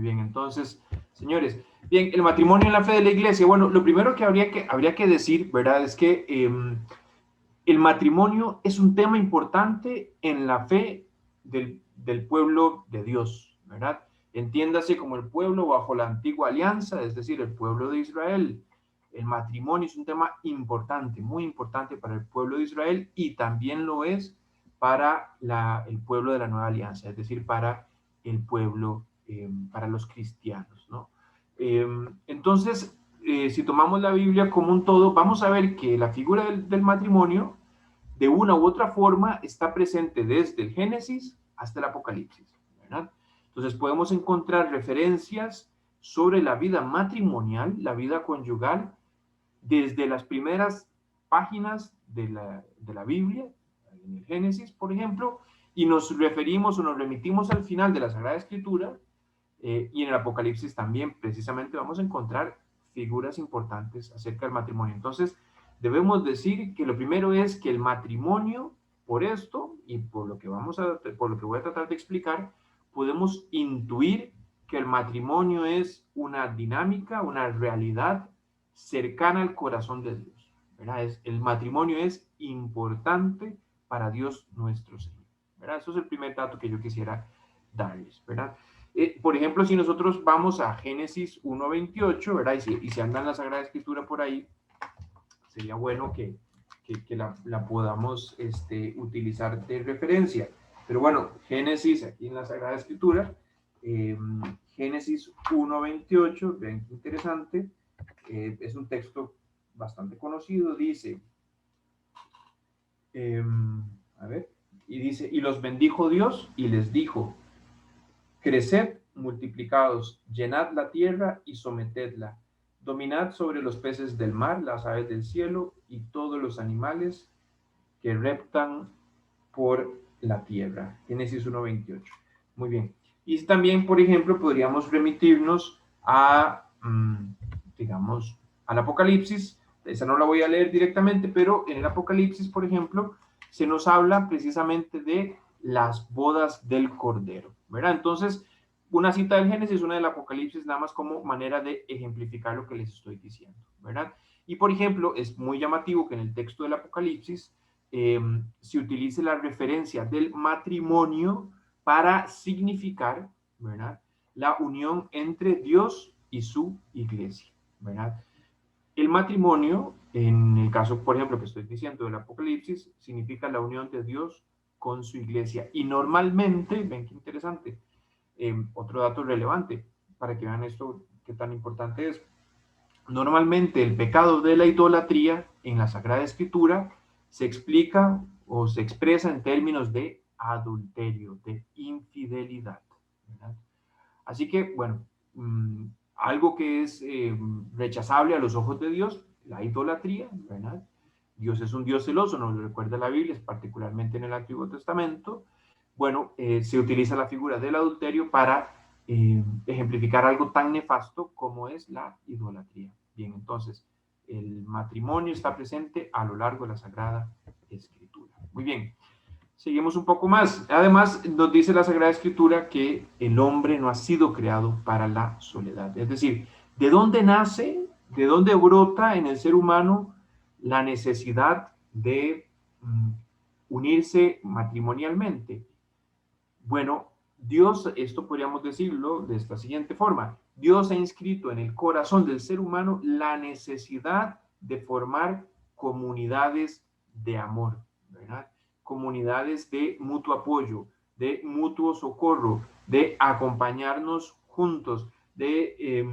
bien, entonces, señores, bien, el matrimonio en la fe de la iglesia. Bueno, lo primero que habría que decir, ¿verdad? Es que el matrimonio es un tema importante en la fe del pueblo de Dios, ¿verdad? Entiéndase como el pueblo bajo la antigua alianza, es decir, el pueblo de Israel. El matrimonio es un tema importante, muy importante para el pueblo de Israel y también lo es para el pueblo de la nueva alianza, es decir, para el pueblo, para los cristianos, ¿no? Entonces, si tomamos la Biblia como un todo, vamos a ver que la figura del matrimonio, de una u otra forma, está presente desde el Génesis hasta el Apocalipsis, ¿verdad? Entonces podemos encontrar referencias sobre la vida matrimonial, la vida conyugal, desde las primeras páginas de la Biblia, en el Génesis, por ejemplo, y nos referimos o nos remitimos al final de la Sagrada Escritura, y en el Apocalipsis también precisamente vamos a encontrar figuras importantes acerca del matrimonio. Entonces, debemos decir que lo primero es que el matrimonio, por esto y por lo que voy a tratar de explicar, podemos intuir que el matrimonio es una dinámica, una realidad cercana al corazón de Dios, ¿verdad? El matrimonio es importante para Dios nuestro Señor, ¿verdad? Eso es el primer dato que yo quisiera darles, ¿verdad? Por ejemplo, si nosotros vamos a Génesis 1:28, ¿verdad? Y si anda en la Sagrada Escritura por ahí, sería bueno que la podamos utilizar de referencia. Pero bueno, Génesis, aquí en la Sagrada Escritura, Génesis 1:28, vean qué interesante, es un texto bastante conocido, dice, a ver, y dice, y los bendijo Dios y les dijo, creced, multiplicaos, llenad la tierra y sometedla, dominad sobre los peces del mar, las aves del cielo y todos los animales que reptan por la tierra. Génesis 1:28. Muy bien. Y también, por ejemplo, podríamos remitirnos a, digamos, al Apocalipsis. Esa no la voy a leer directamente, pero en el Apocalipsis, por ejemplo, se nos habla precisamente de las bodas del Cordero, ¿verdad? Entonces, una cita del Génesis, una del Apocalipsis, nada más como manera de ejemplificar lo que les estoy diciendo, ¿verdad? Y, por ejemplo, es muy llamativo que en el texto del Apocalipsis se utilice la referencia del matrimonio para significar, ¿verdad?, la unión entre Dios y su iglesia, ¿verdad? El matrimonio, en el caso, por ejemplo, que estoy diciendo del Apocalipsis, significa la unión de Dios con su iglesia. Y normalmente, ven qué interesante, otro dato relevante para que vean esto, qué tan importante es. Normalmente el pecado de la idolatría en la Sagrada Escritura se explica o se expresa en términos de adulterio, de infidelidad, ¿verdad? Así que, bueno, algo que es rechazable a los ojos de Dios, la idolatría, ¿verdad? Dios es un Dios celoso, nos lo recuerda la Biblia, particularmente en el Antiguo Testamento. Bueno, se utiliza la figura del adulterio para ejemplificar algo tan nefasto como es la idolatría. Bien, entonces, el matrimonio está presente a lo largo de la Sagrada Escritura. Muy bien, seguimos un poco más. Además, nos dice la Sagrada Escritura que el hombre no ha sido creado para la soledad. Es decir, ¿de dónde nace, de dónde brota en el ser humano la necesidad de unirse matrimonialmente? Bueno, Dios, esto podríamos decirlo de esta siguiente forma, Dios ha inscrito en el corazón del ser humano la necesidad de formar comunidades de amor, ¿verdad? Comunidades de mutuo apoyo, de mutuo socorro, de acompañarnos juntos, de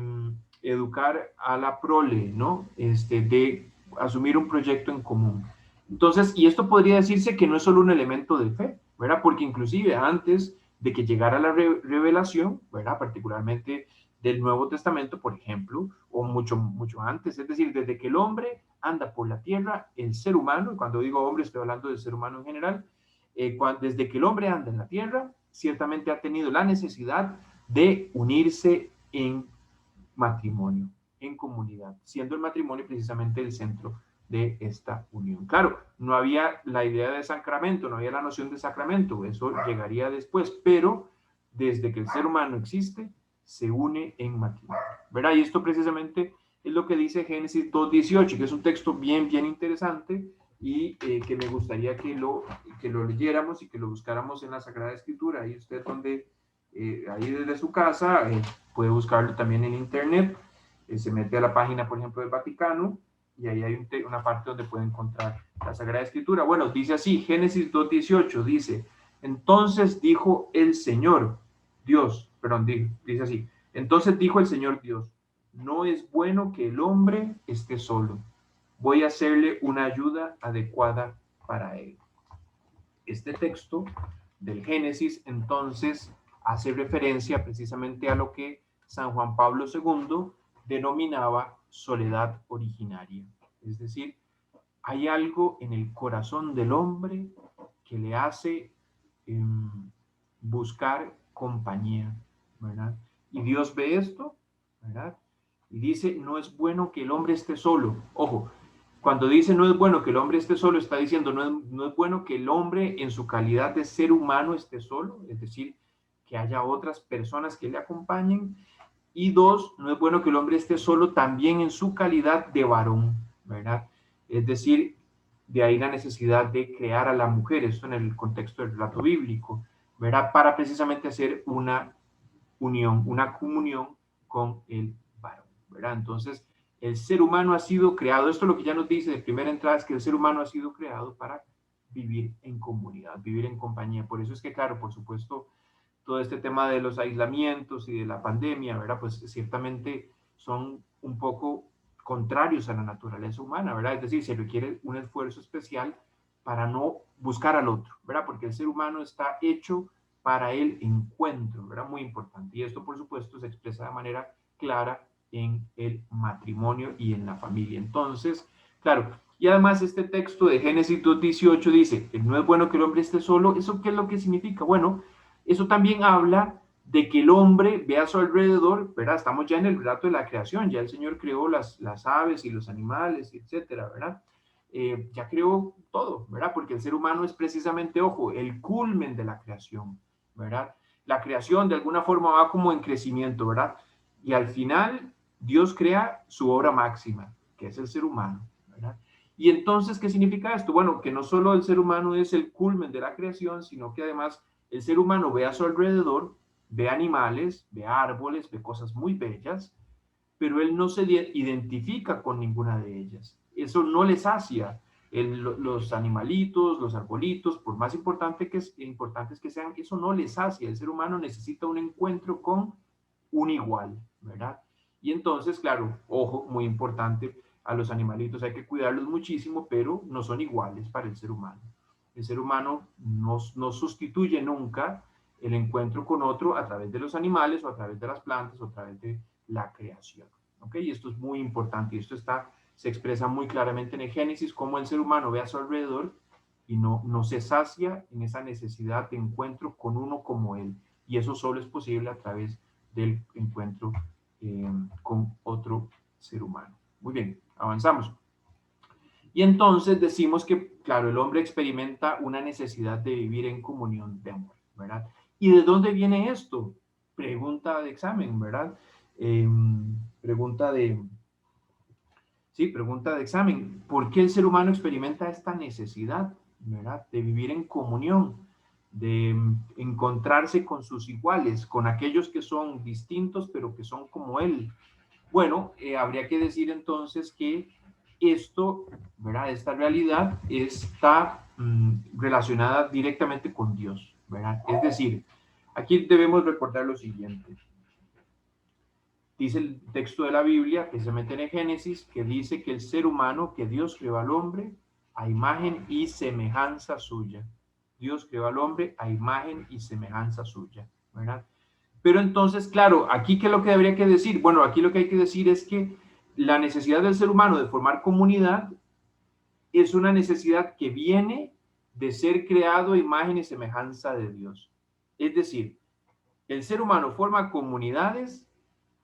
educar a la prole, ¿no? De asumir un proyecto en común. Entonces, y esto podría decirse que no es solo un elemento de fe, ¿verdad? Porque inclusive antes de que llegara la revelación, ¿verdad? Particularmente del Nuevo Testamento, por ejemplo, o mucho antes, es decir, desde que el hombre anda por la tierra, el ser humano, y cuando digo hombre estoy hablando del ser humano en general, desde que el hombre anda en la tierra, ciertamente ha tenido la necesidad de unirse en matrimonio, en comunidad, siendo el matrimonio precisamente el centro de esta unión. Claro, no había la idea de sacramento, no había la noción de sacramento, eso llegaría después, pero desde que el ser humano existe, se une en matrimonio, ¿verdad? Y esto precisamente es lo que dice Génesis 2:18, que es un texto bien, bien interesante y que me gustaría que lo leyéramos y que lo buscáramos en la Sagrada Escritura. Ahí usted donde, ahí desde su casa, puede buscarlo también en internet, se mete a la página, por ejemplo, del Vaticano, y ahí hay una parte donde puede encontrar la Sagrada Escritura. Bueno, dice así, Génesis 2:18, dice, entonces dijo el Señor, Dios, perdón, dice así, entonces dijo el Señor Dios, no es bueno que el hombre esté solo. Voy a hacerle una ayuda adecuada para él. Este texto del Génesis entonces hace referencia precisamente a lo que San Juan Pablo II denominaba soledad originaria. Es decir, hay algo en el corazón del hombre que le hace buscar compañía, ¿verdad? Y Dios ve esto, ¿verdad? Y dice, no es bueno que el hombre esté solo. Ojo, cuando dice no es bueno que el hombre esté solo, está diciendo no es bueno que el hombre en su calidad de ser humano esté solo, es decir, que haya otras personas que le acompañen. Y dos, no es bueno que el hombre esté solo también en su calidad de varón, ¿verdad? Es decir, de ahí la necesidad de crear a la mujer, esto en el contexto del relato bíblico, ¿verdad? Para precisamente hacer una unión, una comunión con el varón, ¿verdad? Entonces, el ser humano ha sido creado, esto es lo que ya nos dice de primera entrada, es que el ser humano ha sido creado para vivir en comunidad, vivir en compañía. Por eso es que, claro, por supuesto, todo este tema de los aislamientos y de la pandemia, ¿verdad? Pues ciertamente son un poco contrarios a la naturaleza humana, ¿verdad? Es decir, se requiere un esfuerzo especial para no buscar al otro, ¿verdad? Porque el ser humano está hecho para el encuentro, ¿verdad? Muy importante. Y esto, por supuesto, se expresa de manera clara en el matrimonio y en la familia. Entonces, claro, y además este texto de Génesis 2:18 dice, no es bueno que el hombre esté solo. ¿Eso qué es lo que significa? Bueno, eso también habla de que el hombre ve a su alrededor, ¿verdad? Estamos ya en el relato de la creación, ya el Señor creó las aves y los animales, etcétera, ¿verdad? Ya creó todo, ¿verdad? Porque el ser humano es precisamente, ojo, el culmen de la creación, ¿verdad? La creación de alguna forma va como en crecimiento, ¿verdad? Y al final Dios crea su obra máxima, que es el ser humano, ¿verdad? Y entonces, ¿qué significa esto? Bueno, que no solo el ser humano es el culmen de la creación, sino que además el ser humano ve a su alrededor, ve animales, ve árboles, ve cosas muy bellas, pero él no se identifica con ninguna de ellas. Eso no le sacia. Los animalitos, los arbolitos, por más importantes que sean, eso no les sacia. El ser humano necesita un encuentro con un igual, ¿verdad? Y entonces, claro, ojo, muy importante, a los animalitos hay que cuidarlos muchísimo, pero no son iguales para el ser humano. El ser humano no sustituye nunca el encuentro con otro a través de los animales o a través de las plantas o a través de la creación. ¿Ok? Y esto es muy importante y esto se expresa muy claramente en el Génesis, cómo el ser humano ve a su alrededor y no se sacia en esa necesidad de encuentro con uno como él. Y eso solo es posible a través del encuentro con otro ser humano. Muy bien, avanzamos. Y entonces decimos que, claro, el hombre experimenta una necesidad de vivir en comunión de amor, ¿verdad? ¿Y de dónde viene esto? Pregunta de examen, ¿verdad? Eh, pregunta de, pregunta de examen. ¿Por qué el ser humano experimenta esta necesidad, ¿verdad? De vivir en comunión, de encontrarse con sus iguales, con aquellos que son distintos, pero que son como él. Bueno, habría que decir entonces que esto, ¿verdad? Esta realidad está relacionada directamente con Dios, ¿verdad? Es decir, aquí debemos recordar lo siguiente. Dice el texto de la Biblia, precisamente en el Génesis, que dice que el ser humano, que Dios creó al hombre a imagen y semejanza suya. Dios creó al hombre a imagen y semejanza suya, ¿verdad? Pero entonces, claro, aquí ¿qué es lo que habría que decir? Bueno, aquí lo que hay que decir es que la necesidad del ser humano de formar comunidad es una necesidad que viene de ser creado a imagen y semejanza de Dios. Es decir, el ser humano forma comunidades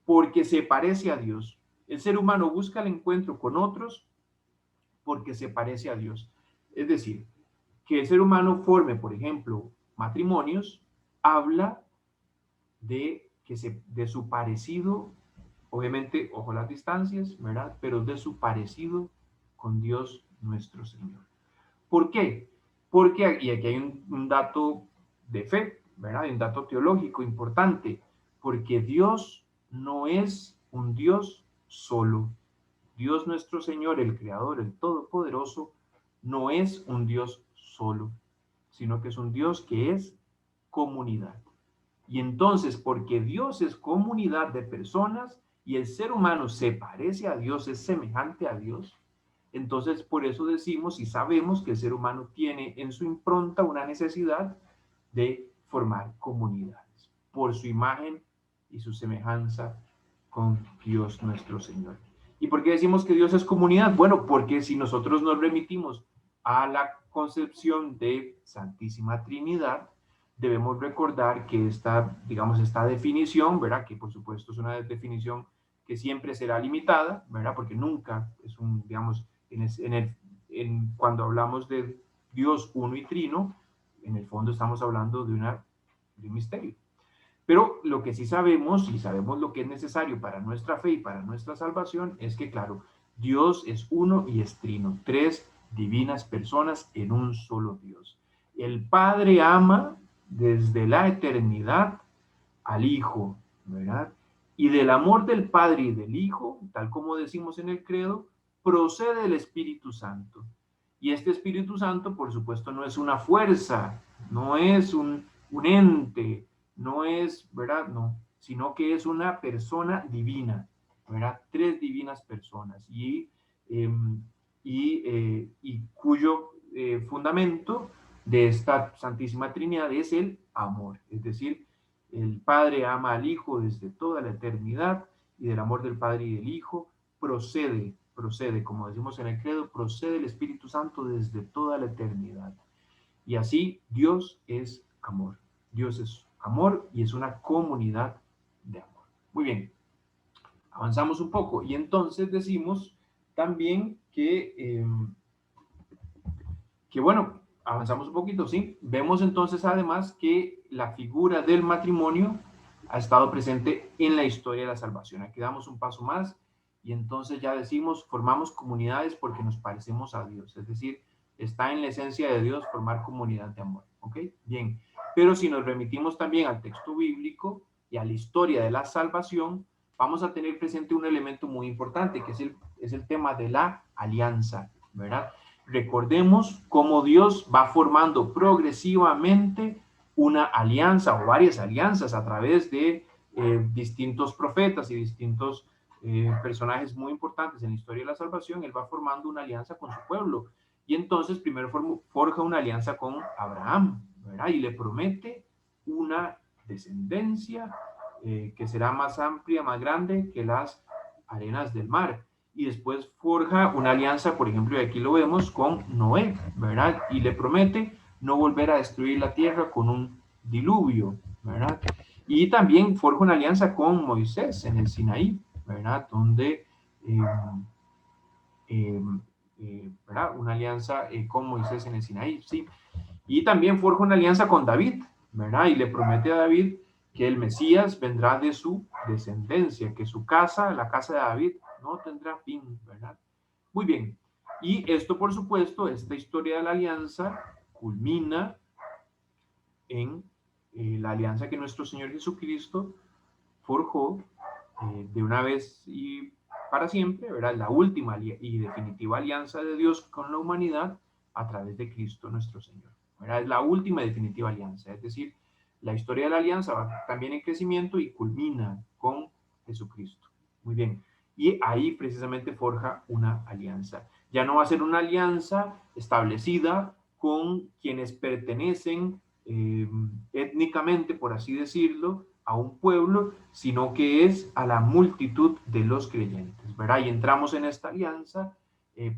porque se parece a Dios. El ser humano busca el encuentro con otros porque se parece a Dios. Es decir, que el ser humano forme, por ejemplo, matrimonios, habla de de su parecido, obviamente, ojo las distancias, ¿verdad? Pero de su parecido con Dios nuestro Señor. ¿Por qué? Porque, y aquí hay un dato de fe, ¿verdad? Hay un dato teológico importante, porque Dios no es un Dios solo. Dios nuestro Señor, el Creador, el Todopoderoso, no es un Dios solo, sino que es un Dios que es comunidad. Y entonces, porque Dios es comunidad de personas y el ser humano se parece a Dios, es semejante a Dios, entonces por eso decimos y sabemos que el ser humano tiene en su impronta una necesidad de formar comunidades por su imagen y su semejanza con Dios nuestro Señor. ¿Y por qué decimos que Dios es comunidad? Bueno, porque si nosotros nos remitimos a la concepción de Santísima Trinidad, debemos recordar que digamos, esta definición, ¿verdad? Que por supuesto es una definición que siempre será limitada, ¿verdad? Porque nunca es digamos, cuando hablamos de Dios uno y trino, en el fondo estamos hablando de un misterio. Pero lo que sí sabemos, y sabemos lo que es necesario para nuestra fe y para nuestra salvación, es que, claro, Dios es uno y es trino, tres divinas personas en un solo Dios. El Padre ama desde la eternidad al Hijo, ¿verdad? Y del amor del Padre y del Hijo, tal como decimos en el credo, procede el Espíritu Santo. Y este Espíritu Santo, por supuesto, no es una fuerza, no es un ente, no es, ¿verdad? No, sino que es una persona divina, ¿verdad? Tres divinas personas y cuyo fundamento de esta Santísima Trinidad es el amor, es decir, el Padre ama al Hijo desde toda la eternidad y del amor del Padre y del Hijo procede, como decimos en el credo, procede el Espíritu Santo desde toda la eternidad. Y así Dios es amor. Dios es amor y es una comunidad de amor. Muy bien, avanzamos un poco y entonces decimos también que bueno, avanzamos un poquito, ¿sí? Vemos entonces además que la figura del matrimonio ha estado presente en la historia de la salvación. Aquí damos un paso más y entonces ya decimos, formamos comunidades porque nos parecemos a Dios, es decir, está en la esencia de Dios formar comunidad de amor, ¿ok? Bien, pero si nos remitimos también al texto bíblico y a la historia de la salvación, vamos a tener presente un elemento muy importante, que es el tema de la alianza, ¿verdad? Recordemos cómo Dios va formando progresivamente una alianza o varias alianzas a través de distintos profetas y distintos personajes muy importantes en la historia de la salvación. Él va formando una alianza con su pueblo. Y entonces primero forja una alianza con Abraham, ¿verdad? Y le promete una descendencia que será más amplia, más grande que las arenas del mar. Y después forja una alianza, por ejemplo, y aquí lo vemos, con Noé, ¿verdad? Y le promete no volver a destruir la tierra con un diluvio, ¿verdad? Y también forja una alianza con Moisés en el Sinaí, ¿verdad? Donde, ¿verdad? Una alianza con Moisés en el Sinaí, sí. Y también forja una alianza con David, ¿verdad? Y le promete a David que el Mesías vendrá de su descendencia, que su casa, la casa de David, no tendrá fin, ¿verdad? Muy bien. Y esto, por supuesto, esta historia de la alianza culmina en la alianza que nuestro Señor Jesucristo forjó de una vez y para siempre, ¿verdad? La última y definitiva alianza de Dios con la humanidad a través de Cristo nuestro Señor, ¿verdad? Es la última y definitiva alianza, es decir, la historia de la alianza va también en crecimiento y culmina con Jesucristo. Muy bien. Y ahí precisamente forja una alianza. Ya no va a ser una alianza establecida con quienes pertenecen étnicamente, por así decirlo, a un pueblo, sino que es a la multitud de los creyentes, ¿verdad? Y entramos en esta alianza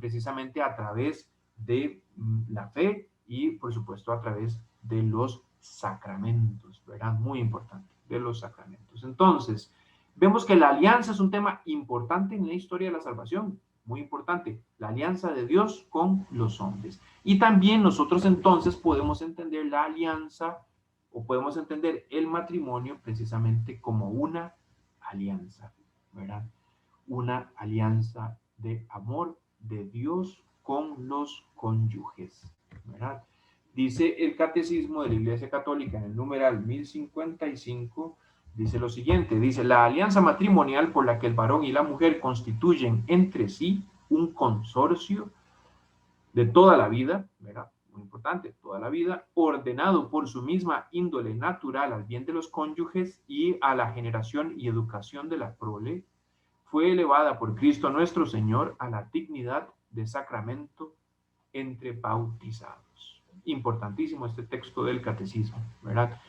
precisamente a través de la fe y, por supuesto, a través de los sacramentos, ¿verdad? Muy importante, de los sacramentos. Entonces, vemos que la alianza es un tema importante en la historia de la salvación, muy importante, la alianza de Dios con los hombres. Y también nosotros entonces podemos entender la alianza o podemos entender el matrimonio precisamente como una alianza, ¿verdad? Una alianza de amor de Dios con los cónyuges, ¿verdad? Dice el Catecismo de la Iglesia Católica en el numeral 1055, dice lo siguiente, dice, la alianza matrimonial por la que el varón y la mujer constituyen entre sí un consorcio de toda la vida, ¿verdad? Muy importante, toda la vida, ordenado por su misma índole natural al bien de los cónyuges y a la generación y educación de la prole, fue elevada por Cristo nuestro Señor a la dignidad de sacramento entre bautizados. Importantísimo este texto del Catecismo, ¿verdad?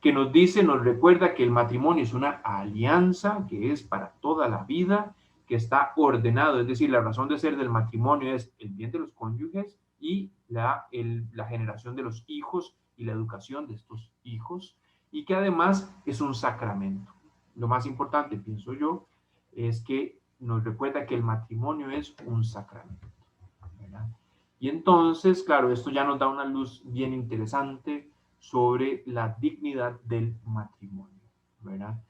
Que nos dice, nos recuerda que el matrimonio es una alianza que es para toda la vida, que está ordenado, es decir, la razón de ser del matrimonio es el bien de los cónyuges y la generación de los hijos y la educación de estos hijos, y que además es un sacramento. Lo más importante, pienso yo, es que nos recuerda que el matrimonio es un sacramento, ¿verdad? Y entonces, claro, esto ya nos da una luz bien interesante sobre la dignidad del matrimonio, ¿verdad?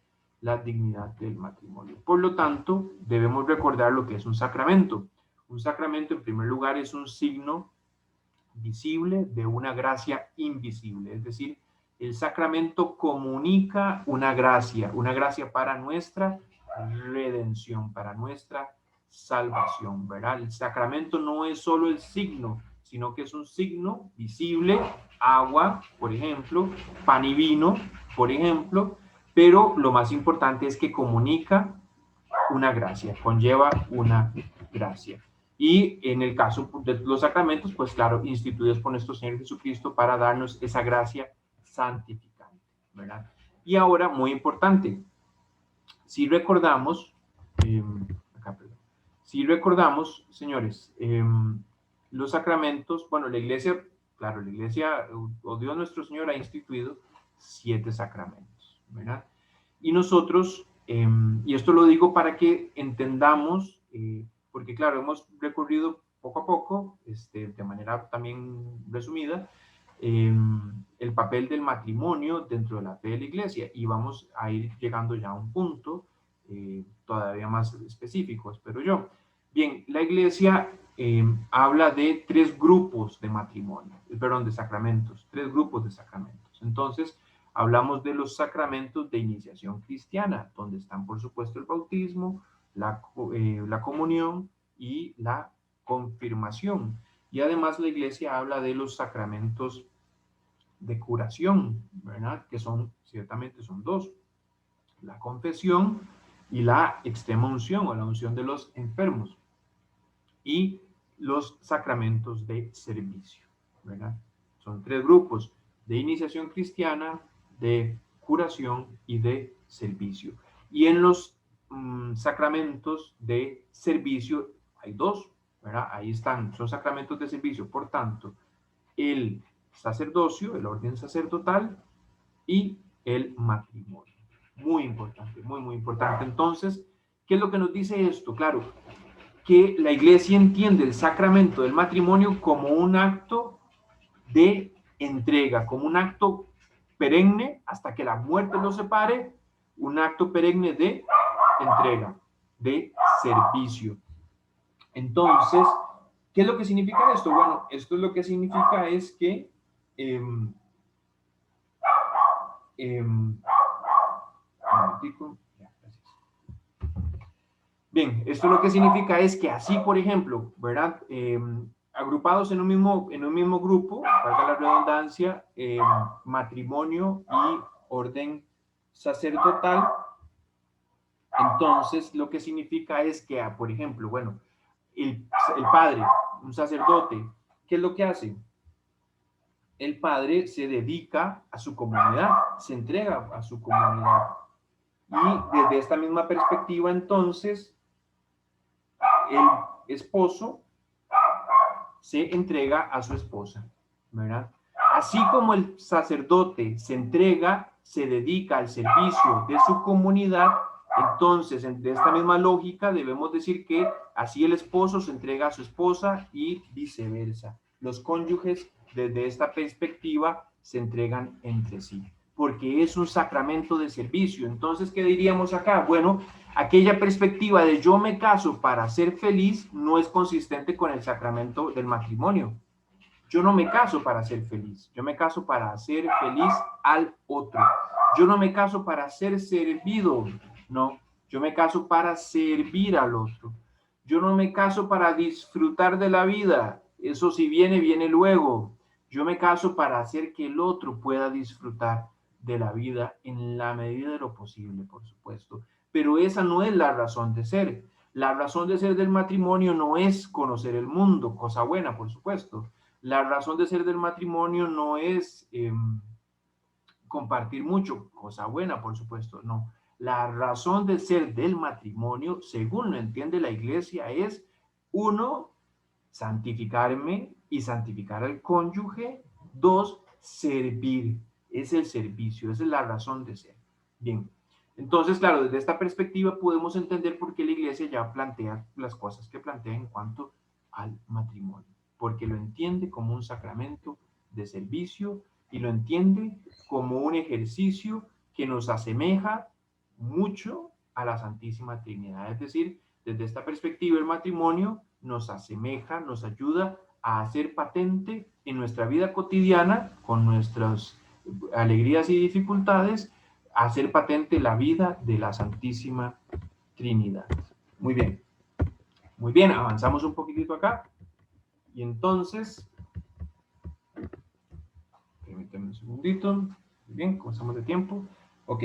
La dignidad del matrimonio. Por lo tanto, debemos recordar lo que es un sacramento. Un sacramento, en primer lugar, es un signo visible de una gracia invisible, es decir, el sacramento comunica una gracia para nuestra redención, para nuestra salvación, ¿verdad? El sacramento no es solo el signo, sino que es un signo visible, agua, por ejemplo, pan y vino, por ejemplo, pero lo más importante es que comunica una gracia, conlleva una gracia. Y en el caso de los sacramentos, pues claro, instituidos por nuestro Señor Jesucristo para darnos esa gracia santificante, ¿verdad? Y ahora, muy importante, si recordamos, señores, los sacramentos, bueno, la iglesia, claro, la iglesia, o Dios nuestro Señor ha instituido 7 sacramentos, ¿verdad? Y nosotros, y esto lo digo para que entendamos, porque claro, hemos recorrido poco a poco, de manera también resumida, el papel del matrimonio dentro de la fe de la iglesia, y vamos a ir llegando ya a un punto todavía más específico, espero yo. Bien, la iglesia habla de 3 grupos de matrimonio, perdón, de sacramentos, 3 grupos de sacramentos. Entonces, hablamos de los sacramentos de iniciación cristiana, donde están, por supuesto, el bautismo, la comunión y la confirmación. Y además la iglesia habla de los sacramentos de curación, ¿verdad? Que ciertamente son 2, la confesión y la extrema unción o la unción de los enfermos. Y los sacramentos de servicio, ¿verdad? Son 3 grupos: de iniciación cristiana, de curación y de servicio. Y en los sacramentos de servicio hay 2, ¿verdad? Ahí están, son sacramentos de servicio, por tanto, el sacerdocio, el orden sacerdotal y el matrimonio. Muy importante, muy, muy importante. Entonces, ¿qué es lo que nos dice esto? Claro, que la iglesia entiende el sacramento del matrimonio como un acto de entrega, como un acto perenne hasta que la muerte los separe, un acto perenne de entrega, de servicio. Entonces, ¿qué es lo que significa esto? Bueno, esto lo que significa es que bien, esto lo que significa es que así, por ejemplo, ¿verdad? Agrupados en un mismo grupo, valga la redundancia, matrimonio y orden sacerdotal, entonces lo que significa es que, por ejemplo, bueno, el padre, un sacerdote, ¿qué es lo que hace? El padre se dedica a su comunidad, se entrega a su comunidad. Y desde esta misma perspectiva, entonces, el esposo se entrega a su esposa, ¿verdad? Así como el sacerdote se entrega, se dedica al servicio de su comunidad, entonces, de esta misma lógica, debemos decir que así el esposo se entrega a su esposa y viceversa. Los cónyuges, desde esta perspectiva, se entregan entre sí. porque es un sacramento de servicio. Entonces, ¿qué diríamos acá? Bueno, aquella perspectiva de yo me caso para ser feliz no es consistente con el sacramento del matrimonio. Yo no me caso para ser feliz, yo me caso para hacer feliz al otro. Yo no me caso para ser servido, no, yo me caso para servir al otro. Yo no me caso para disfrutar de la vida, eso si viene, viene luego. Yo me caso para hacer que el otro pueda disfrutar de la vida en la medida de lo posible, por supuesto. Pero esa no es la razón de ser. La razón de ser del matrimonio no es conocer el mundo, cosa buena, por supuesto. La razón de ser del matrimonio no es compartir mucho, cosa buena, por supuesto, no. La razón de ser del matrimonio, según lo entiende la iglesia, es, uno, santificarme y santificar al cónyuge. Dos, servir. Es el servicio, esa es la razón de ser. Bien, entonces, claro, desde esta perspectiva podemos entender por qué la iglesia ya plantea las cosas que plantea en cuanto al matrimonio, porque lo entiende como un sacramento de servicio y lo entiende como un ejercicio que nos asemeja mucho a la Santísima Trinidad. Es decir, desde esta perspectiva el matrimonio nos asemeja, nos ayuda a hacer patente en nuestra vida cotidiana, con nuestras alegrías y dificultades, a hacer patente la vida de la Santísima Trinidad. Muy bien, avanzamos un poquitito acá. Y entonces, permítanme un segundito. Muy bien, comenzamos de tiempo. Ok,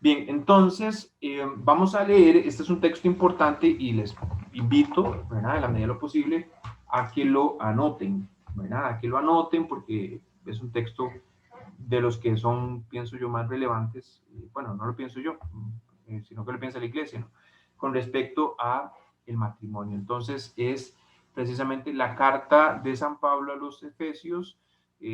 bien, entonces vamos a leer, este es un texto importante y les invito, ¿verdad?, en la medida de lo posible, a que lo anoten, ¿verdad?, a que lo anoten porque es un texto de los que son, pienso yo, más relevantes, bueno, no lo pienso yo, sino que lo piensa la iglesia, ¿no?, con respecto a el matrimonio. Entonces es precisamente la carta de San Pablo a los Efesios,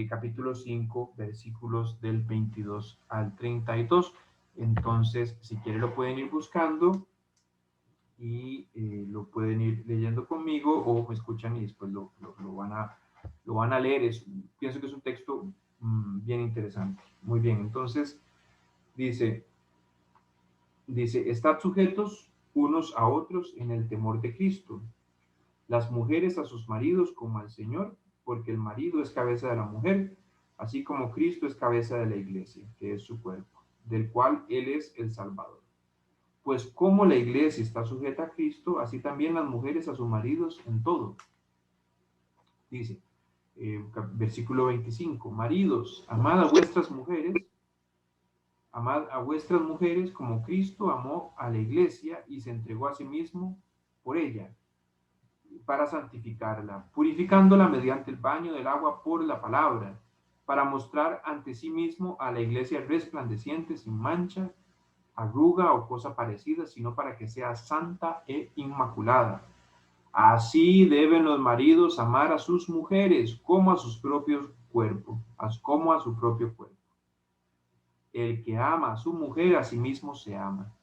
capítulo 5, versículos del 22 al 32. Entonces, si quieren lo pueden ir buscando y lo pueden ir leyendo conmigo o me escuchan y después lo van a leer. Pienso que es un texto bien interesante. Muy bien, entonces dice, estad sujetos unos a otros en el temor de Cristo. Las mujeres a sus maridos como al Señor, porque el marido es cabeza de la mujer, así como Cristo es cabeza de la iglesia, que es su cuerpo, del cual Él es el Salvador. Pues como la iglesia está sujeta a Cristo, así también las mujeres a sus maridos en todo. Dice, versículo 25, maridos, amad a vuestras mujeres como Cristo amó a la iglesia y se entregó a sí mismo por ella, para santificarla, purificándola mediante el baño del agua por la palabra, para mostrar ante sí mismo a la iglesia resplandeciente, sin mancha, arruga o cosa parecida, sino para que sea santa e inmaculada. Así deben los maridos amar a sus mujeres como a sus propios cuerpos, como a su propio cuerpo. El que ama a su mujer a sí mismo se ama.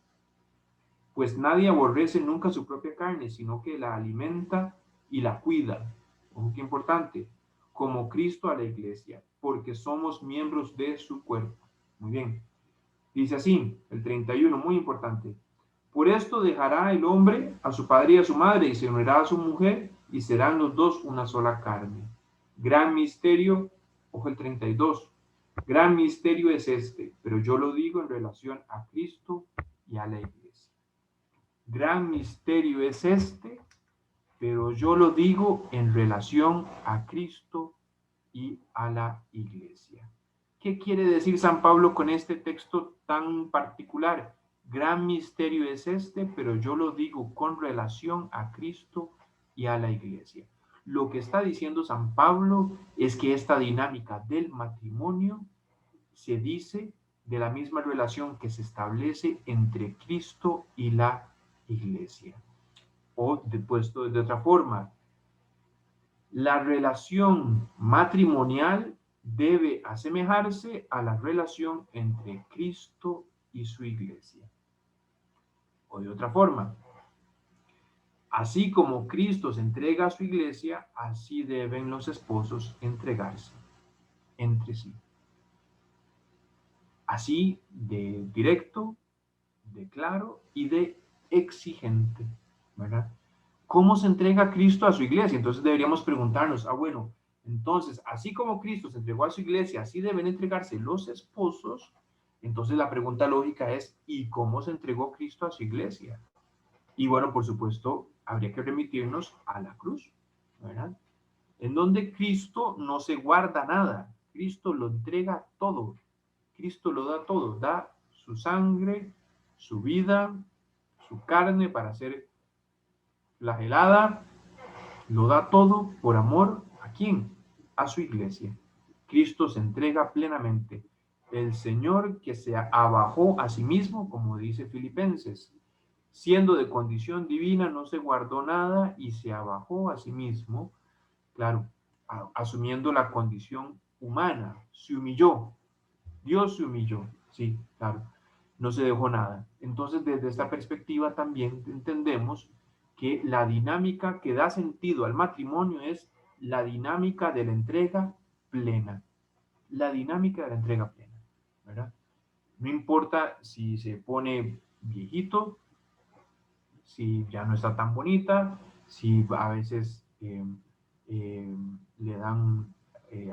Pues nadie aborrece nunca su propia carne, sino que la alimenta y la cuida. Ojo, qué importante. Como Cristo a la iglesia, porque somos miembros de su cuerpo. Muy bien. Dice así, el 31, muy importante. Por esto dejará el hombre a su padre y a su madre, y se unirá a su mujer, y serán los dos una sola carne. Gran misterio, ojo el 32. Gran misterio es este, pero yo lo digo en relación a Cristo y a la iglesia. Gran misterio es este, pero yo lo digo en relación a Cristo y a la iglesia. ¿Qué quiere decir San Pablo con este texto tan particular? Gran misterio es este, pero yo lo digo con relación a Cristo y a la iglesia. Lo que está diciendo San Pablo es que esta dinámica del matrimonio se dice de la misma relación que se establece entre Cristo y la iglesia. O puesto de otra forma, la relación matrimonial debe asemejarse a la relación entre Cristo y su iglesia. O de otra forma, así como Cristo se entrega a su iglesia, así deben los esposos entregarse entre sí. así de directo, de claro y de exigente, ¿verdad? ¿Cómo se entrega Cristo a su iglesia? Entonces deberíamos preguntarnos, bueno, entonces, así como Cristo se entregó a su iglesia, así deben entregarse los esposos. Entonces la pregunta lógica es, ¿y cómo se entregó Cristo a su iglesia? Y bueno, por supuesto, habría que remitirnos a la cruz, ¿verdad? En donde Cristo no se guarda nada, Cristo lo entrega todo, Cristo lo da todo, da su sangre, su vida, su carne para ser flagelada, lo da todo por amor ¿a quién? A su iglesia. Cristo se entrega plenamente. El Señor que se abajó a sí mismo, como dice Filipenses, siendo de condición divina, no se guardó nada y se abajó a sí mismo, claro, asumiendo la condición humana, se humilló. Dios se humilló, sí, claro, no se dejó nada. Entonces, desde esta perspectiva también entendemos que la dinámica que da sentido al matrimonio es la dinámica de la entrega plena. La dinámica de la entrega plena, ¿verdad? No importa si se pone viejito, si ya no está tan bonita, si a veces le dan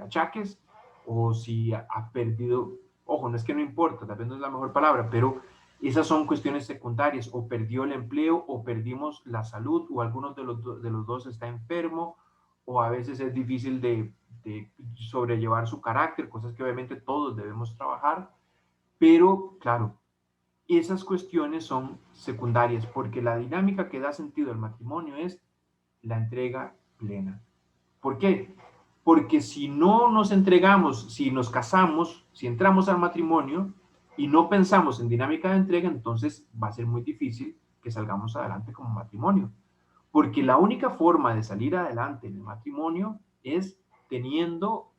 achaques o si ha perdido, ojo, no es que no importa, tal vez no es la mejor palabra, pero esas son cuestiones secundarias, o perdió el empleo o perdimos la salud o algunos de los dos está enfermo o a veces es difícil de sobrellevar su carácter, cosas que obviamente todos debemos trabajar, pero claro, esas cuestiones son secundarias porque la dinámica que da sentido al matrimonio es la entrega plena. ¿Por qué? Porque si no nos entregamos, si nos casamos, si entramos al matrimonio y no pensamos en dinámica de entrega, entonces va a ser muy difícil que salgamos adelante como matrimonio. Porque la única forma de salir adelante en el matrimonio es teniendo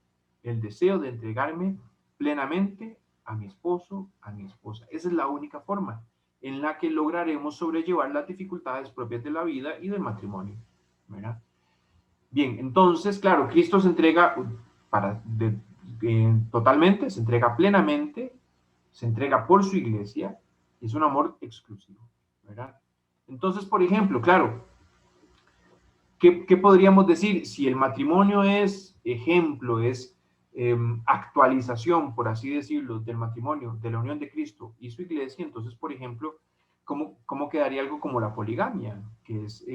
el deseo de entregarme plenamente a mi esposo, a mi esposa. Esa es la única forma en la que lograremos sobrellevar las dificultades propias de la vida y del matrimonio, ¿verdad? Bien, entonces, claro, Cristo se entrega totalmente, se entrega plenamente, se entrega por su iglesia, es un amor exclusivo, ¿verdad? Entonces, por ejemplo, claro, ¿qué podríamos decir? Si el matrimonio es ejemplo, es actualización, por así decirlo, del matrimonio, de la unión de Cristo y su iglesia, entonces, por ejemplo, ¿cómo quedaría algo como la poligamia? Que es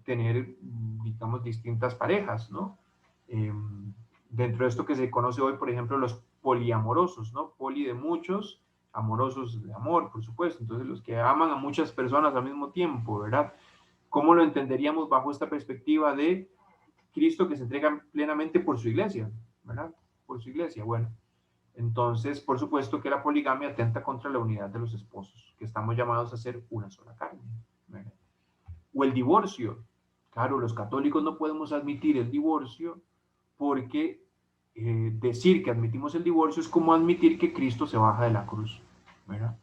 tener, digamos, distintas parejas, ¿no? Dentro de esto que se conoce hoy, por ejemplo, los poliamorosos, ¿no? Poli de muchos, amorosos de amor, por supuesto. Entonces, los que aman a muchas personas al mismo tiempo, ¿verdad? ¿Cómo lo entenderíamos bajo esta perspectiva de Cristo que se entrega plenamente por su iglesia, ¿verdad? Por su iglesia. Bueno, entonces, por supuesto que la poligamia atenta contra la unidad de los esposos, que estamos llamados a ser una sola carne, ¿verdad? O el divorcio. Claro, los católicos no podemos admitir el divorcio porque decir que admitimos el divorcio es como admitir que Cristo se baja de la cruz, ¿verdad?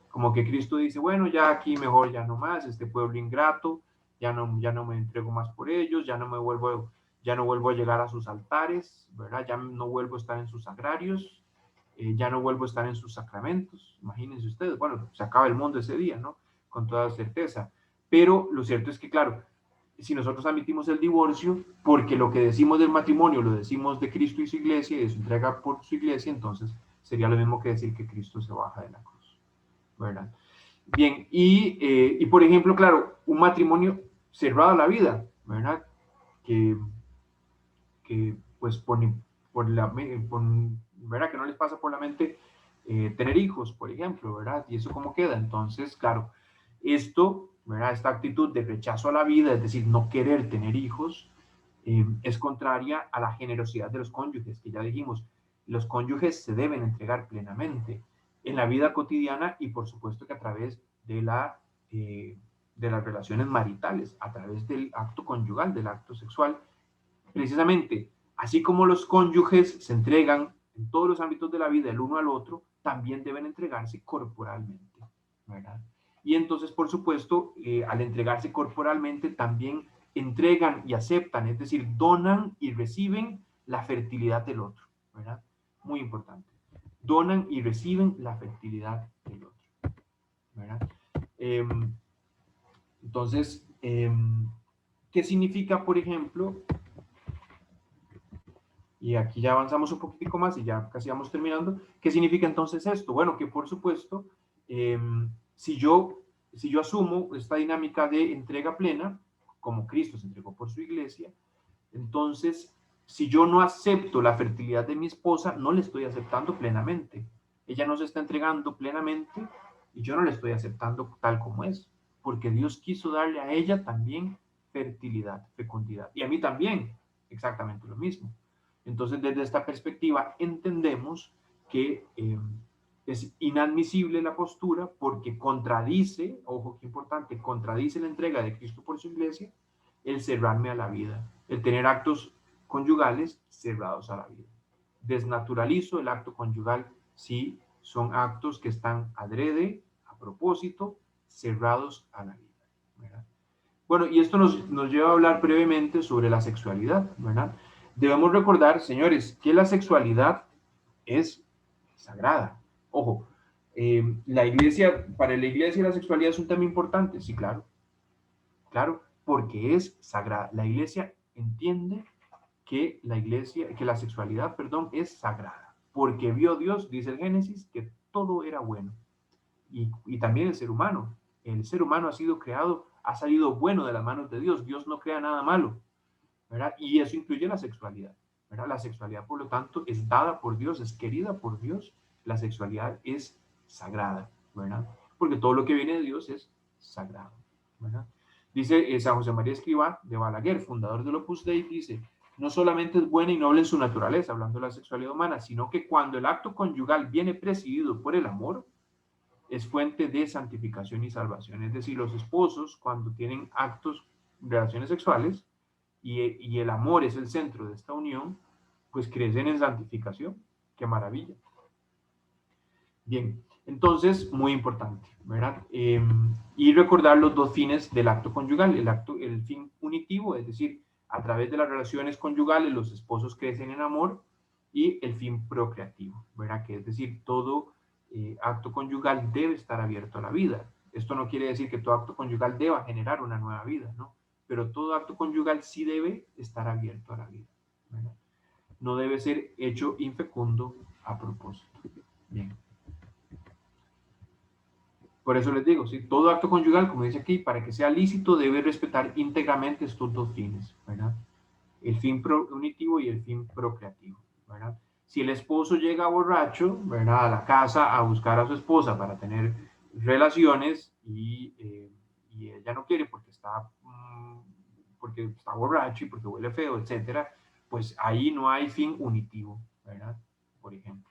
Como que Cristo dice, bueno, ya aquí mejor ya no más, este pueblo ingrato, ya no me entrego más por ellos, ya no vuelvo a llegar a sus altares, ¿verdad? Ya no vuelvo a estar en sus sagrarios, ya no vuelvo a estar en sus sacramentos. Imagínense ustedes, bueno, se acaba el mundo ese día, ¿no? Con toda certeza. Pero lo cierto es que, claro, si nosotros admitimos el divorcio, porque lo que decimos del matrimonio lo decimos de Cristo y su iglesia y de su entrega por su iglesia, entonces sería lo mismo que decir que Cristo se baja de la cruz, ¿verdad? Bien, y por ejemplo, claro, un matrimonio cerrado a la vida, ¿verdad? Que pues ¿verdad? Que no les pasa por la mente tener hijos, por ejemplo, ¿verdad? Y eso cómo queda. Entonces, claro, esto, ¿verdad? Esta actitud de rechazo a la vida, es decir, no querer tener hijos, es contraria a la generosidad de los cónyuges, que ya dijimos, los cónyuges se deben entregar plenamente en la vida cotidiana y por supuesto que a través de las relaciones maritales, a través del acto conyugal, del acto sexual, precisamente, así como los cónyuges se entregan en todos los ámbitos de la vida el uno al otro, también deben entregarse corporalmente, ¿verdad? Y entonces, por supuesto, al entregarse corporalmente, también entregan y aceptan, es decir, donan y reciben la fertilidad del otro, ¿verdad? Muy importante. donan y reciben la fertilidad del otro, ¿verdad? Entonces, ¿qué significa, por ejemplo? Y aquí ya avanzamos un poquitico más y ya casi vamos terminando. ¿Qué significa entonces esto? Bueno, que por supuesto, si yo asumo esta dinámica de entrega plena, como Cristo se entregó por su iglesia, entonces, si yo no acepto la fertilidad de mi esposa, no le estoy aceptando plenamente. Ella no se está entregando plenamente y yo no le estoy aceptando tal como es, porque Dios quiso darle a ella también fertilidad, fecundidad, y a mí también exactamente lo mismo. Entonces, desde esta perspectiva, entendemos que es inadmisible la postura porque contradice, ojo qué importante, contradice la entrega de Cristo por su iglesia, el cerrarme a la vida, el tener actos conyugales cerrados a la vida. Desnaturalizo el acto conyugal si son actos que están adrede, a propósito, cerrados a la vida, ¿verdad? Bueno, y esto nos lleva a hablar brevemente sobre la sexualidad, ¿verdad? Debemos recordar, señores, que la sexualidad es sagrada. Ojo, la iglesia, para la iglesia la sexualidad es un tema importante, sí, claro, claro, porque es sagrada. La iglesia entiende que la sexualidad, perdón, es sagrada, porque vio Dios, dice el Génesis, que todo era bueno. Y también el ser humano. El ser humano ha sido creado, ha salido bueno de las manos de Dios. Dios no crea nada malo, ¿verdad? Y eso incluye la sexualidad, ¿verdad? La sexualidad, por lo tanto, es dada por Dios, es querida por Dios. La sexualidad es sagrada, ¿verdad? Porque todo lo que viene de Dios es sagrado, ¿verdad? Dice San José María Escrivá de Balaguer, fundador del Opus Dei, dice, no solamente es buena y noble en su naturaleza, hablando de la sexualidad humana, sino que cuando el acto conyugal viene presidido por el amor, es fuente de santificación y salvación. Es decir, los esposos, cuando tienen actos, relaciones sexuales, y el amor es el centro de esta unión, pues crecen en santificación. ¡Qué maravilla! Bien, entonces, muy importante, ¿verdad? Y recordar los dos fines del acto conyugal. El fin unitivo, es decir, a través de las relaciones conyugales los esposos crecen en amor, y el fin procreativo, ¿verdad? Que es decir, todo acto conyugal debe estar abierto a la vida. Esto no quiere decir que todo acto conyugal deba generar una nueva vida, ¿no? Pero todo acto conyugal sí debe estar abierto a la vida, ¿verdad? No debe ser hecho infecundo a propósito. Bien. Por eso les digo, ¿sí? Todo acto conyugal, como dice aquí, para que sea lícito debe respetar íntegramente estos dos fines, ¿verdad? El fin unitivo y el fin procreativo, ¿verdad? Si el esposo llega borracho, ¿verdad?, a la casa a buscar a su esposa para tener relaciones y ella no quiere porque está borracho y porque huele feo, etcétera, pues ahí no hay fin unitivo, ¿verdad? Por ejemplo.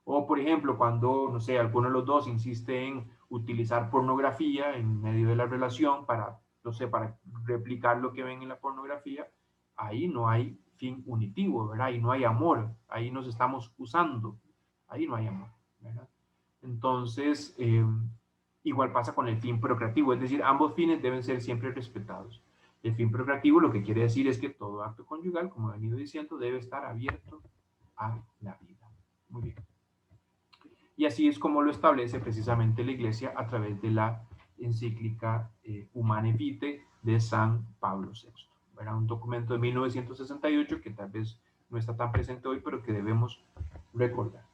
O, por ejemplo, cuando, no sé, alguno de los dos insiste en utilizar pornografía en medio de la relación para, no sé, para replicar lo que ven en la pornografía, ahí no hay fin unitivo, ¿verdad? Ahí no hay amor, ahí nos estamos usando, ahí no hay amor, ¿verdad? Entonces, igual pasa con el fin procreativo, es decir, ambos fines deben ser siempre respetados. El fin procreativo lo que quiere decir es que todo acto conyugal, como he venido diciendo, debe estar abierto a la vida. Muy bien. Y así es como lo establece precisamente la Iglesia a través de la encíclica Humane Vitae de San Pablo VI. Era un documento de 1968 que tal vez no está tan presente hoy, pero que debemos recordar.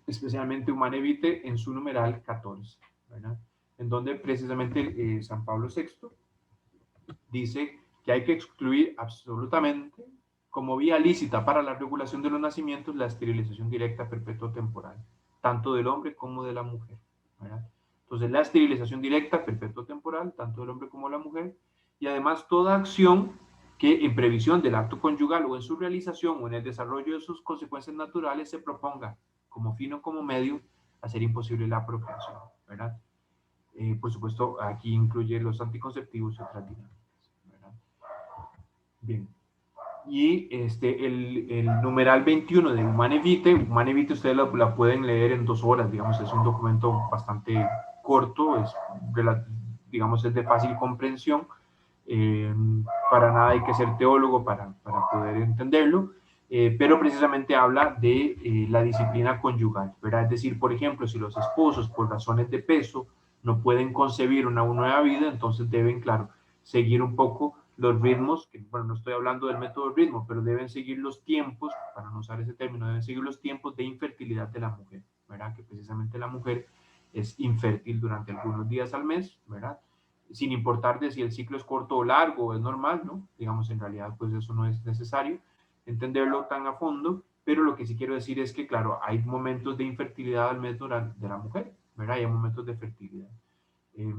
Especialmente Humane Vitae en su numeral 14, ¿verdad? En donde precisamente San Pablo VI dice que hay que excluir absolutamente como vía lícita para la regulación de los nacimientos la esterilización directa perpetua temporal, tanto del hombre como de la mujer, ¿verdad? Entonces, la esterilización directa perpetua temporal, tanto del hombre como de la mujer, y además toda acción que en previsión del acto conyugal o en su realización o en el desarrollo de sus consecuencias naturales se proponga como fin o como medio hacer imposible la procreación, ¿verdad? Por supuesto, aquí incluye los anticonceptivos y otras dinámicas. Bien. Y el numeral 21 de Humane Vitae ustedes la pueden leer en 2 horas, digamos, es un documento bastante corto, digamos, es de fácil comprensión, para nada hay que ser teólogo para poder entenderlo. pero precisamente habla de la disciplina conyugal, ¿verdad? Es decir, por ejemplo, si los esposos por razones de peso no pueden concebir una nueva vida, entonces deben, claro, seguir un poco los ritmos, que, bueno, no estoy hablando del método ritmo, pero deben seguir los tiempos, para no usar ese término, deben seguir los tiempos de infertilidad de la mujer, ¿verdad? Que precisamente la mujer es infértil durante algunos días al mes, ¿verdad? Sin importar de si el ciclo es corto o largo, es normal, ¿no? Digamos, en realidad, pues eso no es necesario entenderlo tan a fondo, pero lo que sí quiero decir es que, claro, hay momentos de infertilidad al mes de la mujer, ¿verdad? Hay momentos de fertilidad. Eh,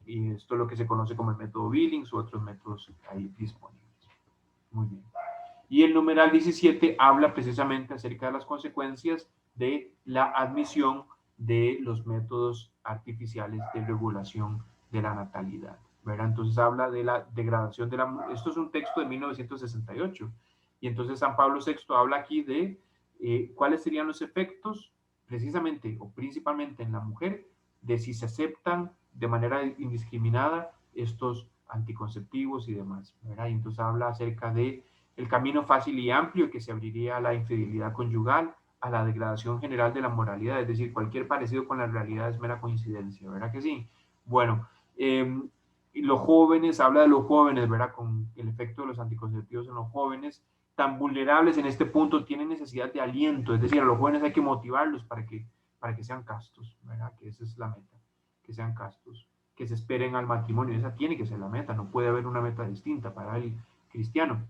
y esto es lo que se conoce como el método Billings u otros métodos ahí disponibles. Muy bien. Y el numeral 17 habla precisamente acerca de las consecuencias de la admisión de los métodos artificiales de regulación de la natalidad, ¿verdad? Entonces habla de la degradación de la... Esto es un texto de 1968. Y entonces San Pablo VI habla aquí de cuáles serían los efectos precisamente o principalmente en la mujer de si se aceptan de manera indiscriminada estos anticonceptivos y demás, ¿verdad? Y entonces habla acerca de el camino fácil y amplio que se abriría a la infidelidad conyugal, a la degradación general de la moralidad, es decir, cualquier parecido con la realidad es mera coincidencia, ¿verdad que sí? Bueno, los jóvenes, habla de los jóvenes, ¿verdad? Con el efecto de los anticonceptivos en los jóvenes, tan vulnerables en este punto, tienen necesidad de aliento, es decir, a los jóvenes hay que motivarlos para que sean castos, ¿verdad? Que esa es la meta, que sean castos, que se esperen al matrimonio, esa tiene que ser la meta, no puede haber una meta distinta para el cristiano.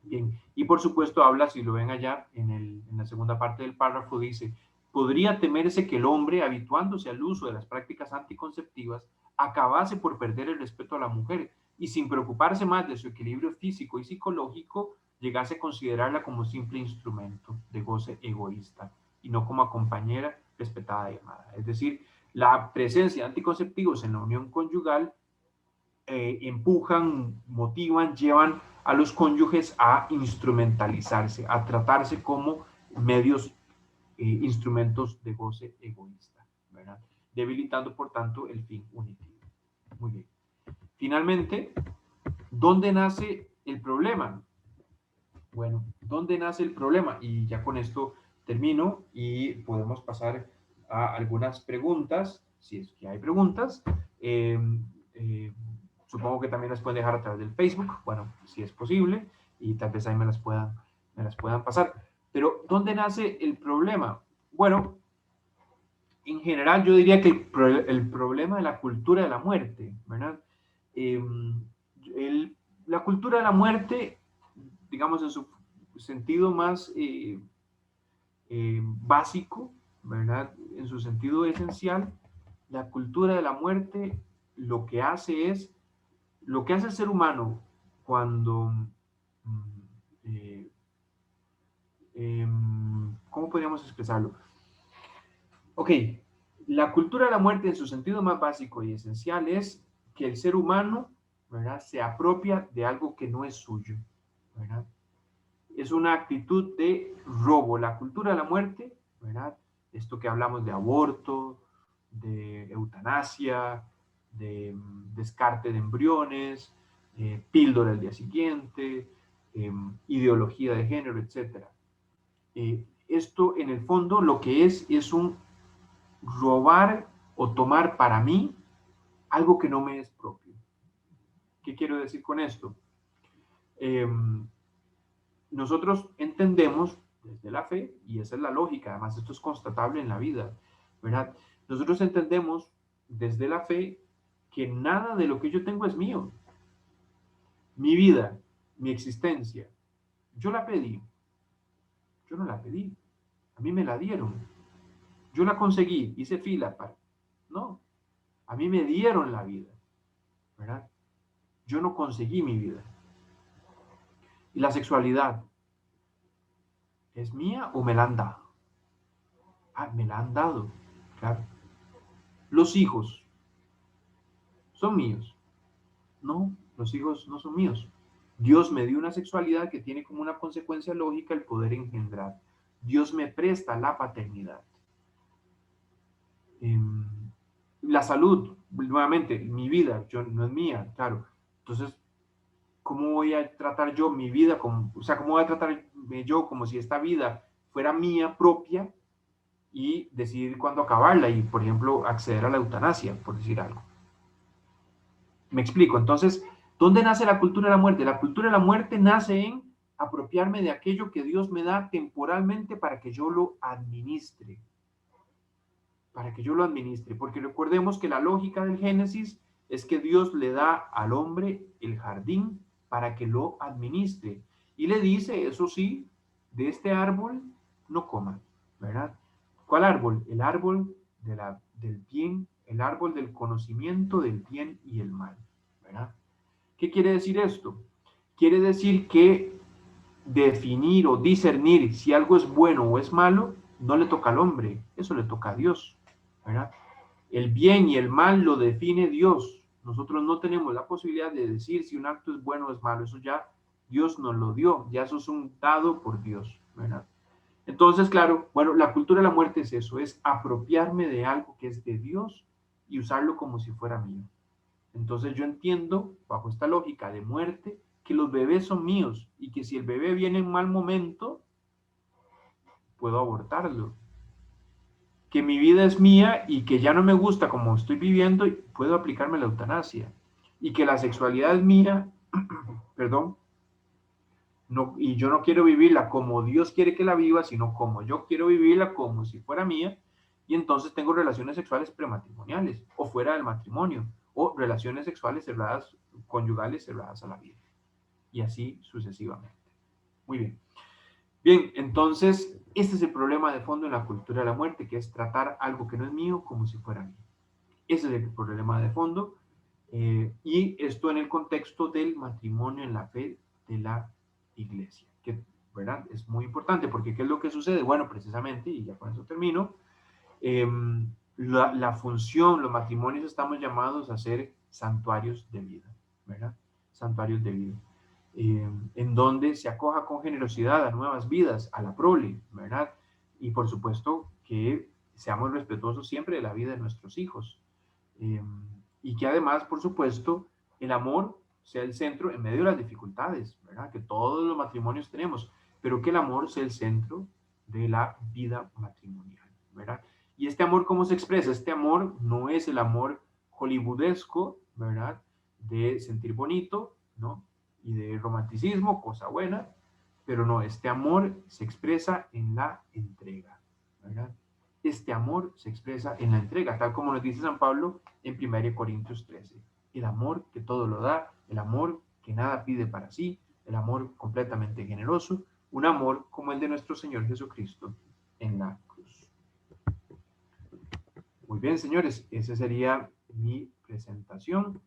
Bien, y por supuesto habla, si lo ven allá en la segunda parte del párrafo, dice, podría temerse que el hombre, habituándose al uso de las prácticas anticonceptivas, acabase por perder el respeto a la mujer y sin preocuparse más de su equilibrio físico y psicológico, llegase a considerarla como simple instrumento de goce egoísta y no como compañera respetada y amada. Es decir, la presencia de anticonceptivos en la unión conyugal empujan, motivan, llevan a los cónyuges a instrumentalizarse, a tratarse como medios, instrumentos de goce egoísta, ¿verdad? Debilitando, por tanto, el fin unitivo. Muy bien. Finalmente, ¿dónde nace el problema? Bueno, ¿dónde nace el problema? Y ya con esto termino y podemos pasar a algunas preguntas, si es que hay preguntas. Eh, eh, Supongo que también las pueden dejar a través del Facebook, bueno, si es posible, y tal vez ahí me las puedan pasar. Pero, ¿dónde nace el problema? Bueno, en general yo diría que el problema de la cultura de la muerte, ¿verdad? Eh, la cultura de la muerte, digamos en su sentido más básico, ¿verdad? En su sentido esencial, la cultura de la muerte lo que hace es lo que hace el ser humano cuando, eh, ¿cómo podríamos expresarlo? Ok, la cultura de la muerte en su sentido más básico y esencial es que el ser humano, ¿verdad?, se apropia de algo que no es suyo, ¿verdad? Es una actitud de robo. La cultura de la muerte, ¿verdad? Esto que hablamos de aborto, de eutanasia, de descarte de embriones, píldora el día siguiente, ideología de género, etc. Esto en el fondo lo que es un robar o tomar para mí algo que no me es propio. ¿Qué quiero decir con esto? Nosotros entendemos desde la fe, y esa es la lógica, además esto es constatable en la vida, ¿verdad? Nosotros entendemos desde la fe que nada de lo que yo tengo es mío. Mi vida, mi existencia, yo la pedí, yo no la pedí, a mí me la dieron, yo la conseguí, hice fila para... No, a mí me dieron la vida, ¿verdad? Yo no conseguí mi vida. Y la sexualidad, ¿es mía o me la han dado? Ah, me la han dado, claro. Los hijos, ¿son míos? No, los hijos no son míos. Dios me dio una sexualidad que tiene como una consecuencia lógica el poder engendrar. Dios me presta la paternidad. La salud, nuevamente, mi vida, yo, no es mía, claro. Entonces, ¿cómo voy a tratar yo mi vida? O sea, ¿cómo voy a tratar yo como si esta vida fuera mía propia y decidir cuándo acabarla y, por ejemplo, acceder a la eutanasia, por decir algo. Me explico. Entonces, ¿dónde nace la cultura de la muerte? La cultura de la muerte nace en apropiarme de aquello que Dios me da temporalmente para que yo lo administre. Para que yo lo administre. Porque recordemos que la lógica del Génesis es que Dios le da al hombre el jardín para que lo administre. Y le dice, eso sí, de este árbol no coman, ¿verdad? ¿Cuál árbol? El árbol del bien, el árbol del conocimiento del bien y el mal, ¿verdad? ¿Qué quiere decir esto? Quiere decir que definir o discernir si algo es bueno o es malo no le toca al hombre, eso le toca a Dios, ¿verdad? El bien y el mal lo define Dios. Nosotros no tenemos la posibilidad de decir si un acto es bueno o es malo, eso ya Dios nos lo dio, ya eso es un dado por Dios, ¿verdad? Entonces, claro, bueno, la cultura de la muerte es eso, es apropiarme de algo que es de Dios y usarlo como si fuera mío. Entonces yo entiendo, bajo esta lógica de muerte, que los bebés son míos y que si el bebé viene en mal momento, puedo abortarlo. Que mi vida es mía y que ya no me gusta como estoy viviendo, puedo aplicarme la eutanasia. Y que la sexualidad es mía, perdón, no, y yo no quiero vivirla como Dios quiere que la viva, sino como yo quiero vivirla como si fuera mía, y entonces tengo relaciones sexuales prematrimoniales o fuera del matrimonio, o relaciones sexuales cerradas, conyugales cerradas a la vida, y así sucesivamente. Muy bien. Bien, entonces, este es el problema de fondo en la cultura de la muerte, que es tratar algo que no es mío como si fuera mío. Ese es el problema de fondo, y esto en el contexto del matrimonio en la fe de la iglesia, que, ¿verdad? Es muy importante, porque ¿qué es lo que sucede? Bueno, precisamente, y ya con eso termino, eh, la función, los matrimonios estamos llamados a ser santuarios de vida, ¿verdad? Santuarios de vida. En donde se acoja con generosidad a nuevas vidas, a la prole, ¿verdad? Y por supuesto que seamos respetuosos siempre de la vida de nuestros hijos. Y que además, por supuesto, el amor sea el centro en medio de las dificultades, ¿verdad? Que todos los matrimonios tenemos, pero que el amor sea el centro de la vida matrimonial, ¿verdad? Y este amor, ¿cómo se expresa? Este amor no es el amor hollywoodesco, ¿verdad? De sentir bonito, ¿no? Y de romanticismo, cosa buena, pero no, este amor se expresa en la entrega, ¿verdad? Este amor se expresa en la entrega, tal como nos dice San Pablo en 1 Corintios 13. El amor que todo lo da, el amor que nada pide para sí, el amor completamente generoso, un amor como el de nuestro Señor Jesucristo en la cruz. Muy bien, señores, esa sería mi presentación.